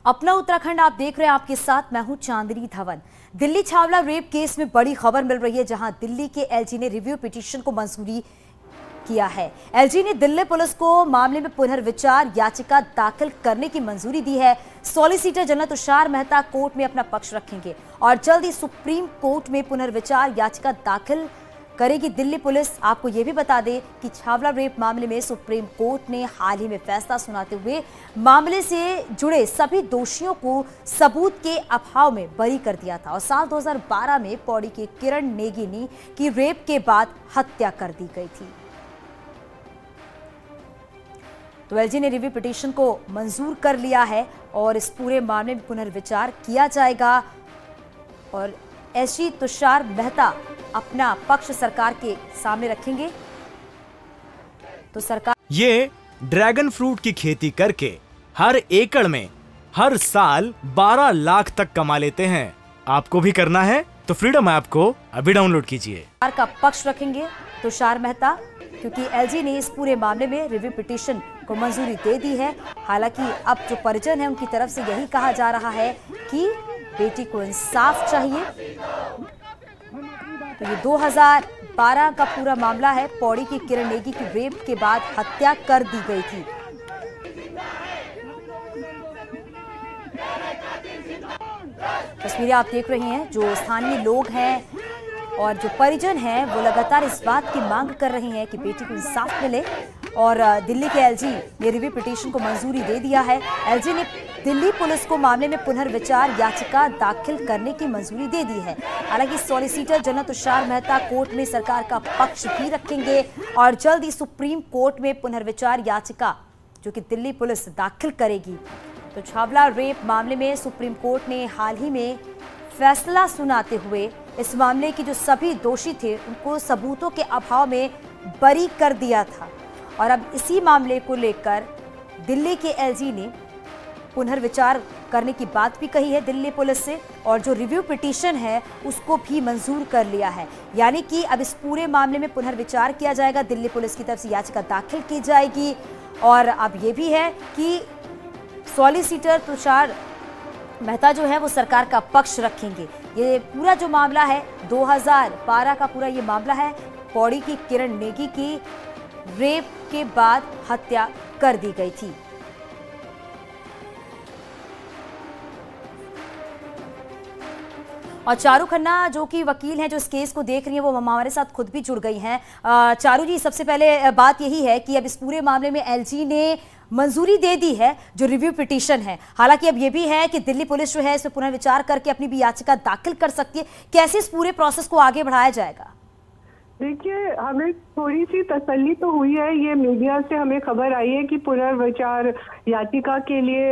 अपना उत्तराखंड आप देख रहे हैं, आपके साथ मैं हूं चांदनी धवन। दिल्ली छावला रेप केस में बड़ी खबर मिल रही है, जहां दिल्ली के एलजी ने रिव्यू पिटीशन को मंजूरी किया है। एलजी ने दिल्ली पुलिस को मामले में पुनर्विचार याचिका दाखिल करने की मंजूरी दी है। Solicitor general Tushar Mehta court में अपना पक्ष रखेंगे और जल्द ही सुप्रीम कोर्ट में पुनर्विचार याचिका दाखिल करेगी दिल्ली पुलिस। आपको यह भी बता दें कि छावला रेप मामले में सुप्रीम कोर्ट ने हाल ही में फैसला सुनाते हुए मामले से जुड़े सभी दोषियों को सबूत के अभाव में बरी कर दिया था और साल 2012 में पौड़ी के किरण नेगी की रेप के बाद हत्या कर दी गई थी। तो एलजी ने रिव्यू पिटीशन को मंजूर कर लिया है और इस पूरे मामले में पुनर्विचार किया जाएगा और एसजी तुषार मेहता अपना पक्ष सरकार के सामने रखेंगे। तो सरकार ये ड्रैगन फ्रूट की खेती करके हर एकड़ में हर साल 12 लाख तक कमा लेते हैं। आपको भी करना है तो फ्रीडम ऐप को अभी डाउनलोड कीजिए। सरकार का पक्ष रखेंगे तुषार मेहता, क्योंकि एलजी ने इस पूरे मामले में रिव्यू पिटीशन को मंजूरी दे दी है। हालांकि अब जो परिजन है उनकी तरफ से यही कहा जा रहा है कि बेटी को इंसाफ चाहिए। तो ये 2012 का पूरा मामला है। पौड़ी की किरण नेगी की रेप के बाद हत्या कर दी गई थी। तस्वीरें आप देख रही हैं। जो स्थानीय लोग हैं और जो परिजन हैं वो लगातार इस बात की मांग कर रही हैं कि बेटी को इंसाफ मिले और दिल्ली के एलजी ने रिव्यू पिटीशन को मंजूरी दे दिया है। एलजी ने दिल्ली पुलिस को मामले में पुनर्विचार याचिका दाखिल करने की मंजूरी दे दी है। हालांकि solicitor general Tushar Mehta court में सरकार का पक्ष भी रखेंगे और जल्द ही सुप्रीम कोर्ट में पुनर्विचार याचिका जो कि दिल्ली पुलिस दाखिल करेगी। तो छावला रेप मामले में सुप्रीम कोर्ट ने हाल ही में फैसला सुनाते हुए इस मामले के जो सभी दोषी थे उनको सबूतों के अभाव में बरी कर दिया था और अब इसी मामले को लेकर दिल्ली के एलजी ने पुनर्विचार करने की बात भी कही है दिल्ली पुलिस से और जो रिव्यू पिटीशन है उसको भी मंजूर कर लिया है। यानी कि अब इस पूरे मामले में पुनर्विचार किया जाएगा, दिल्ली पुलिस की तरफ से याचिका दाखिल की जाएगी और अब ये भी है कि सॉलिसिटर तुषार मेहता जो है वो सरकार का पक्ष रखेंगे। ये पूरा जो मामला है 2012 का पूरा ये मामला है। पौड़ी की किरण नेगी की रेप के बाद हत्या कर दी गई थी। और चारू खन्ना जो कि वकील हैं जो इस केस को देख रही हैं वो हमारे साथ खुद भी जुड़ गई हैं। चारू जी, सबसे पहले बात यही है कि अब इस पूरे मामले में एलजी ने मंजूरी दे दी है जो रिव्यू पिटीशन है। हालांकि अब ये भी है कि दिल्ली पुलिस जो है इस पर पुनर्विचार करके अपनी भी याचिका दाखिल कर सकती है। कैसे इस पूरे प्रोसेस को आगे बढ़ाया जाएगा? देखिए, हमें थोड़ी सी तसल्ली तो हुई है। ये मीडिया से हमें खबर आई है कि पुनर्विचार याचिका के लिए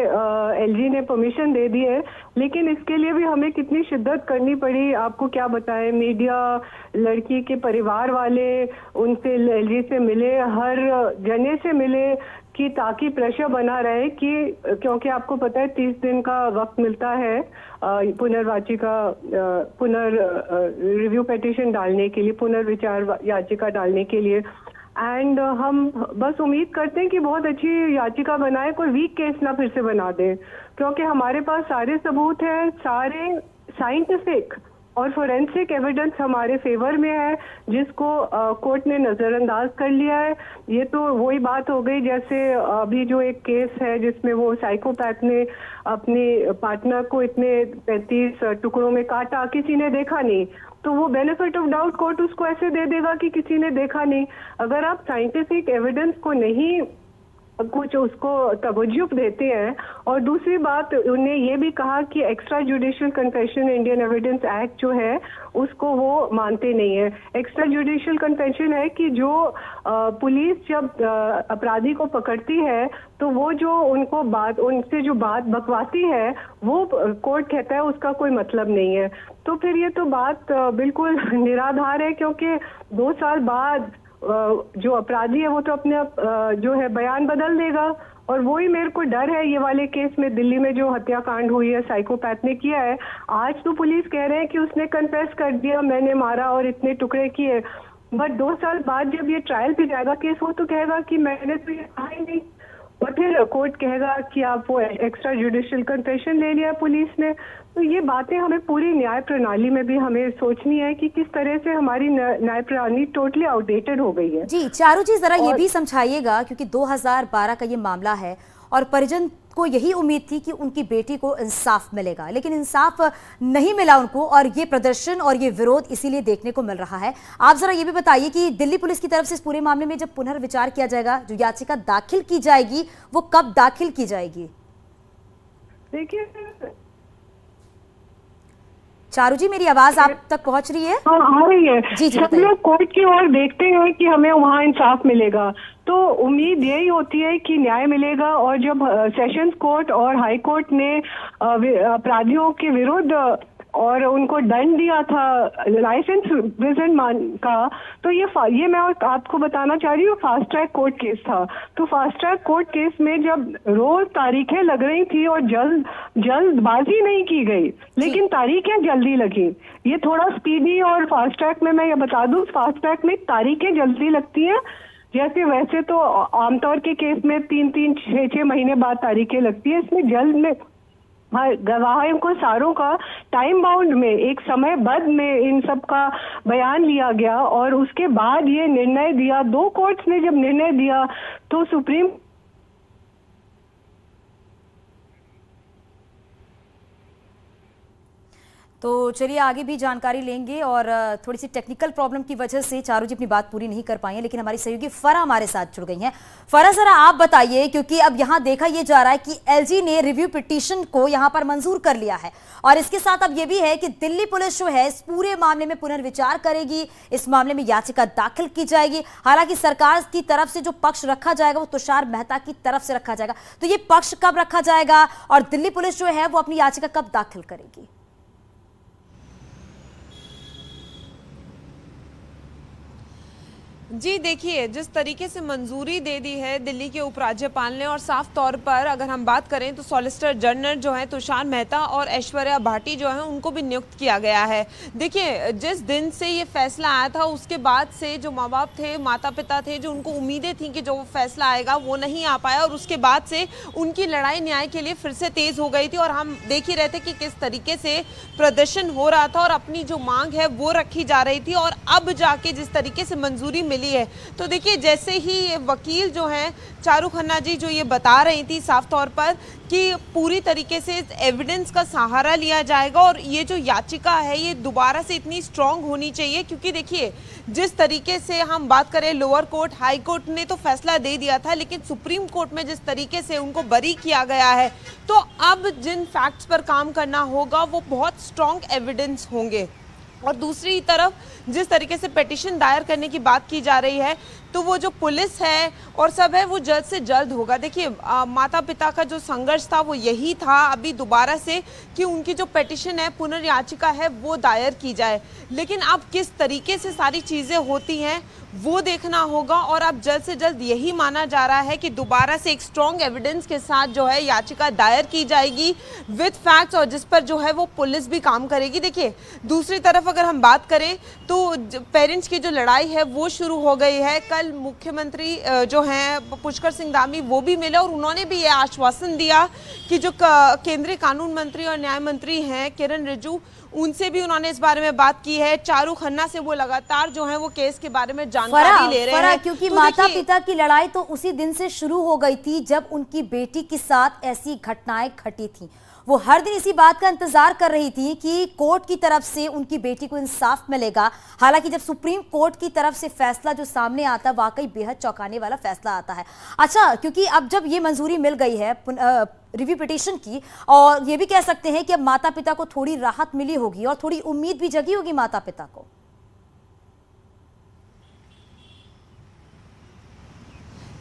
एलजी ने परमिशन दे दी है, लेकिन इसके लिए भी हमें कितनी शिद्दत करनी पड़ी आपको क्या बताएं। मीडिया, लड़की के परिवार वाले उनसे एलजी से मिले, हर जने से मिले कि ताकि प्रेशर बना रहे कि क्योंकि आपको पता है 30 दिन का वक्त मिलता है रिव्यू पिटीशन डालने के लिए, पुनर्विचार याचिका डालने के लिए। एंड हम बस उम्मीद करते हैं कि बहुत अच्छी याचिका बनाए, कोई वीक केस ना फिर से बना दे, क्योंकि हमारे पास सारे सबूत हैं, सारे साइंटिफिक और फोरेंसिक एविडेंस हमारे फेवर में है, जिसको कोर्ट ने नजरअंदाज कर लिया है। ये तो वही बात हो गई जैसे अभी जो एक केस है जिसमें वो साइकोपैथ ने अपनी पार्टनर को इतने 35 टुकड़ों में काटा, किसी ने देखा नहीं, तो वो बेनिफिट ऑफ डाउट कोर्ट उसको ऐसे दे देगा कि किसी ने देखा नहीं। अगर आप साइंटिफिक एविडेंस को नहीं कुछ उसको तवज्जो देते हैं। और दूसरी बात, उन्हें ये भी कहा कि extra judicial confession Indian evidence act जो है उसको वो मानते नहीं है। एक्स्ट्रा जुडिशियल कन्फेशन है कि जो पुलिस जब अपराधी को पकड़ती है तो वो जो उनसे जो बात बकवाती है वो कोर्ट कहता है उसका कोई मतलब नहीं है। तो फिर ये तो बात बिल्कुल निराधार है, क्योंकि 2 साल बाद जो अपराधी है वो तो अपने जो है बयान बदल देगा। और वही मेरे को डर है ये वाले केस में, दिल्ली में जो हत्याकांड हुई है, साइकोपैथ ने किया है। आज तो पुलिस कह रहे हैं कि उसने कन्फेस कर दिया, मैंने मारा और इतने टुकड़े किए, बट 2 साल बाद जब ये ट्रायल पे जाएगा केस, वो तो कहेगा कि मैंने तो ये कहा ही नहीं। और फिर कोर्ट कहेगा कि आप वो एक्स्ट्रा जुडिशियल कन्फेशन ले लिया पुलिस ने। तो ये बातें हमें पूरी न्याय प्रणाली में भी हमें सोचनी है कि किस तरह से हमारी न्याय प्रणाली टोटली आउटडेटेड हो गई है। जी चारू जी, जरा ये भी समझाइएगा, क्योंकि 2012 का ये मामला है और परिजन को यही उम्मीद थी कि उनकी बेटी को इंसाफ मिलेगा, लेकिन इंसाफ नहीं मिला उनको, और ये प्रदर्शन और ये विरोध इसीलिए देखने को मिल रहा है। आप जरा ये भी बताइए कि दिल्ली पुलिस की तरफ से इस पूरे मामले में जब पुनर्विचार किया जाएगा, जो याचिका दाखिल की जाएगी वो कब दाखिल की जाएगी? देखिए चारू जी, मेरी आवाज आप तक पहुंच रही है? हाँ, आ रही है। जी जी, सब लोग कोर्ट की ओर देखते हैं कि हमें वहाँ इंसाफ मिलेगा, तो उम्मीद यही होती है कि न्याय मिलेगा। और जब सेशंस कोर्ट और हाई कोर्ट ने अपराधियों के विरुद्ध और उनको दंड दिया था लाइसेंस इम्प्रिजनमेंट का, तो ये मैं आपको बताना चाह रही हूँ, फास्ट ट्रैक कोर्ट केस था। तो फास्ट ट्रैक कोर्ट केस में जब रोज तारीखें लग रही थी और जल्दबाजी नहीं की गई, लेकिन तारीखें जल्दी लगी। ये थोड़ा स्पीडी और फास्ट ट्रैक में मैं ये बता दूं, फास्ट ट्रैक में तारीखें जल्दी लगती हैं, जैसे वैसे तो आमतौर के केस में 3-3, 6-6 महीने बाद तारीखें लगती है। इसमें जल्द में गवाहों को सारों का टाइम बाउंड में एक समयबद्ध में इन सब का बयान लिया गया और उसके बाद ये निर्णय दिया। 2 कोर्ट्स ने जब निर्णय दिया तो सुप्रीम तो चलिए आगे भी जानकारी लेंगे, और थोड़ी सी टेक्निकल प्रॉब्लम की वजह से चारू जी अपनी बात पूरी नहीं कर पाई हैं, लेकिन हमारी सहयोगी फरा हमारे साथ जुड़ गई हैं। फरा, जरा आप बताइए, क्योंकि अब यहाँ देखा ये जा रहा है कि एलजी ने रिव्यू पिटीशन को यहाँ पर मंजूर कर लिया है, और इसके साथ अब ये भी है कि दिल्ली पुलिस जो है इस पूरे मामले में पुनर्विचार करेगी, इस मामले में याचिका दाखिल की जाएगी। हालांकि सरकार की तरफ से जो पक्ष रखा जाएगा वो तुषार मेहता की तरफ से रखा जाएगा, तो ये पक्ष कब रखा जाएगा और दिल्ली पुलिस जो है वो अपनी याचिका कब दाखिल करेगी? जी देखिए, जिस तरीके से मंजूरी दे दी है दिल्ली के उपराज्यपाल ने, और साफ तौर पर अगर हम बात करें तो सॉलिसिटर जनरल जो है तुषार मेहता और ऐश्वर्या भाटी जो है उनको भी नियुक्त किया गया है। देखिए, जिस दिन से ये फैसला आया था उसके बाद से जो माँ बाप थे, माता पिता थे, जो उनको उम्मीदें थी कि जो फैसला आएगा वो नहीं आ पाया, और उसके बाद से उनकी लड़ाई न्याय के लिए फिर से तेज हो गई थी। और हम देख ही रहे थे कि किस तरीके से प्रदर्शन हो रहा था और अपनी जो मांग है वो रखी जा रही थी, और अब जाके जिस तरीके से मंजूरी मिली है, तो देखिए जैसे ही ये वकील जो हैं चारू खन्ना जी जो ये बता रही थी साफ तौर पर कि पूरी तरीके से एविडेंस का सहारा लिया जाएगा, और ये जो याचिका है ये दोबारा से इतनी स्ट्रांग होनी चाहिए, क्योंकि देखिए जिस तरीके से हम बात करें लोअर कोर्ट, हाई कोर्ट ने तो फैसला दे दिया था, लेकिन सुप्रीम कोर्ट में जिस तरीके से उनको बरी किया गया है, तो अब जिन फैक्ट्स पर काम करना होगा वो बहुत स्ट्रांग एविडेंस होंगे। और दूसरी तरफ जिस तरीके से पिटीशन दायर करने की बात की जा रही है, तो वो जो पुलिस है और सब है वो जल्द से जल्द होगा। देखिए माता पिता का जो संघर्ष था वो यही था अभी दोबारा से कि उनकी जो पिटीशन है, पुनर्याचिका है, वो दायर की जाए, लेकिन अब किस तरीके से सारी चीज़ें होती हैं वो देखना होगा। और अब जल्द से जल्द यही माना जा रहा है कि दोबारा से एक स्ट्रॉन्ग एविडेंस के साथ जो है याचिका दायर की जाएगी विद फैक्ट्स, और जिस पर जो है वो पुलिस भी काम करेगी। देखिए दूसरी तरफ अगर हम बात करें तो पेरेंट्स की जो लड़ाई है वो शुरू हो गई है। कल मुख्यमंत्री जो हैं पुष्कर सिंह धामी वो भी मिले और उन्होंने भी ये आश्वासन दिया कि जो केंद्रीय कानून मंत्री और न्याय मंत्री हैं किरण रिजिजू, उनसे भी उन्होंने इस बारे में बात की है। चारू खन्ना से वो लगातार जो है वो केस के बारे में जानकारी ले रहे हैं, क्योंकि तो माता पिता की लड़ाई तो उसी दिन से शुरू हो गई थी जब उनकी बेटी के साथ ऐसी घटनाएं घटी थी। वो हर दिन इसी बात का इंतजार कर रही थी कि कोर्ट की तरफ से उनकी बेटी को इंसाफ मिलेगा। हालांकि जब सुप्रीम कोर्ट की तरफ से फैसला जो सामने आता, वाकई बेहद चौंकाने वाला फैसला आता है। अच्छा, क्योंकि अब जब ये मंजूरी मिल गई है रिव्यू पिटीशन की, और ये भी कह सकते हैं कि अब माता पिता को थोड़ी राहत मिली होगी और थोड़ी उम्मीद भी जगी होगी माता पिता को।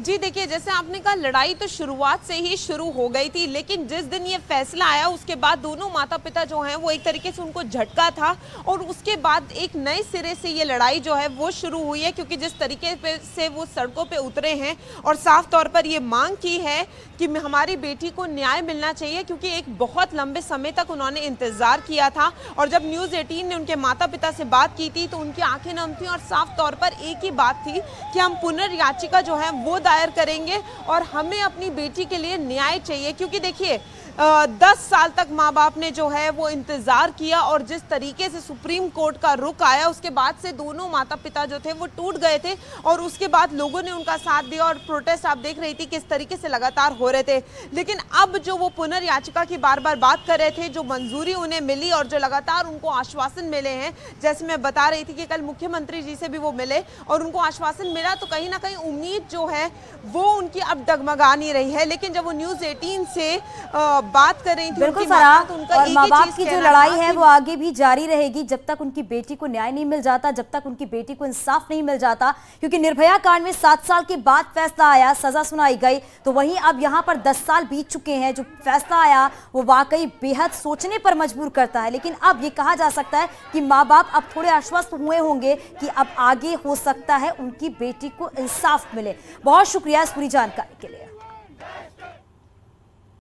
जी देखिए, जैसे आपने कहा लड़ाई तो शुरुआत से ही शुरू हो गई थी, लेकिन जिस दिन ये फैसला आया उसके बाद दोनों माता पिता जो हैं वो एक तरीके से उनको झटका था, और उसके बाद एक नए सिरे से ये लड़ाई जो है वो शुरू हुई है, क्योंकि जिस तरीके से वो सड़कों पे उतरे हैं और साफ तौर पर ये मांग की है कि हमारी बेटी को न्याय मिलना चाहिए, क्योंकि एक बहुत लंबे समय तक उन्होंने इंतजार किया था। और जब न्यूज़ 18 ने उनके माता पिता से बात की थी तो उनकी आंखें नम थी, और साफ तौर पर एक ही बात थी कि हम पुनर्याचिका जो है वो दायर करेंगे और हमें अपनी बेटी के लिए न्याय चाहिए। क्योंकि देखिए 10 साल तक माँ बाप ने जो है वो इंतजार किया और जिस तरीके से सुप्रीम कोर्ट का रुख आया उसके बाद से दोनों माता पिता जो थे वो टूट गए थे और उसके बाद लोगों ने उनका साथ दिया और प्रोटेस्ट आप देख रही थी किस तरीके से लगातार हो रहे थे। लेकिन अब जो वो पुनर्याचिका की बार बार बात कर रहे थे, जो मंजूरी उन्हें मिली और जो लगातार उनको आश्वासन मिले हैं, जैसे मैं बता रही थी कि कल मुख्यमंत्री जी से भी वो मिले और उनको आश्वासन मिला, तो कहीं ना कहीं उम्मीद जो है वो उनकी अब डगमगा नहीं रही है। लेकिन जब वो न्यूज़ 18 से बात कर रही थी बिल्कुल उनकी फराह, तो उनका और एक माँ ही बाप चीज की जो कहना लड़ाई था है कि वो आगे भी जारी रहेगी जब तक उनकी बेटी को न्याय नहीं मिल जाता, जब तक उनकी बेटी को इंसाफ नहीं मिल जाता। क्योंकि निर्भया कांड में 7 साल के बाद फैसला आया, सजा सुनाई गई, तो वहीं अब यहाँ पर 10 साल बीत चुके हैं। जो फैसला आया वो वाकई बेहद सोचने पर मजबूर करता है। लेकिन अब ये कहा जा सकता है कि माँ बाप अब थोड़े आश्वस्त हुए होंगे कि अब आगे हो सकता है उनकी बेटी को इंसाफ मिले। बहुत शुक्रिया इस पूरी जानकारी के लिए।